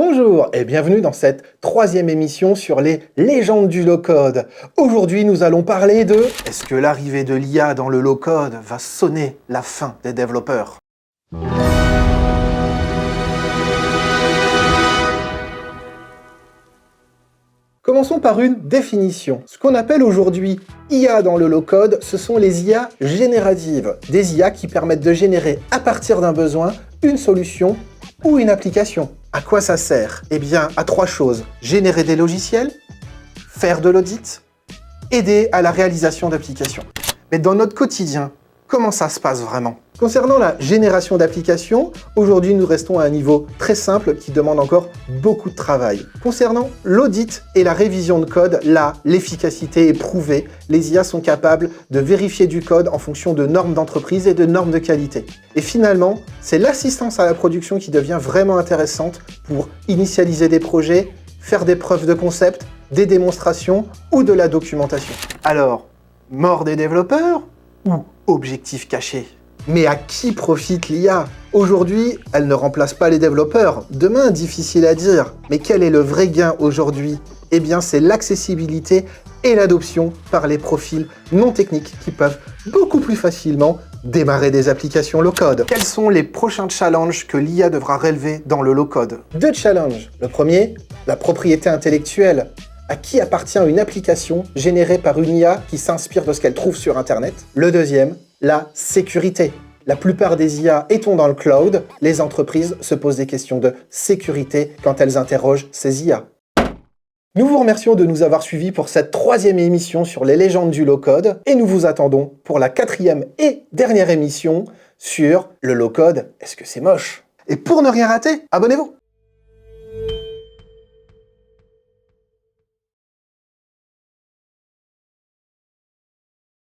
Bonjour et bienvenue dans cette troisième émission sur les légendes du low-code. Aujourd'hui, nous allons parler de est-ce que l'arrivée de l'IA dans le low-code va sonner la fin des développeurs? Commençons par une définition. Ce qu'on appelle aujourd'hui IA dans le low-code, ce sont les IA génératives. Des IA qui permettent de générer à partir d'un besoin une solution ou une application. À quoi ça sert? Eh bien, à trois choses. Générer des logiciels, faire de l'audit, aider à la réalisation d'applications. Mais dans notre quotidien, comment ça se passe vraiment? Concernant la génération d'applications, aujourd'hui nous restons à un niveau très simple qui demande encore beaucoup de travail. Concernant l'audit et la révision de code, là, l'efficacité est prouvée. Les IA sont capables de vérifier du code en fonction de normes d'entreprise et de normes de qualité. Et finalement, c'est l'assistance à la production qui devient vraiment intéressante pour initialiser des projets, faire des preuves de concept, des démonstrations ou de la documentation. Alors, mort des développeurs ou objectif caché? Mais à qui profite l'IA? Aujourd'hui, elle ne remplace pas les développeurs. Demain, difficile à dire. Mais quel est le vrai gain aujourd'hui? Eh bien, c'est l'accessibilité et l'adoption par les profils non techniques qui peuvent beaucoup plus facilement démarrer des applications low-code. Quels sont les prochains challenges que l'IA devra relever dans le low-code? Deux challenges. Le premier, la propriété intellectuelle. À qui appartient une application générée par une IA qui s'inspire de ce qu'elle trouve sur Internet? Le deuxième, la sécurité. La plupart des IA étant dans le cloud, les entreprises se posent des questions de sécurité quand elles interrogent ces IA. Nous vous remercions de nous avoir suivis pour cette troisième émission sur les légendes du low-code et nous vous attendons pour la quatrième et dernière émission sur le low-code. Est-ce que c'est moche? Et pour ne rien rater, abonnez-vous!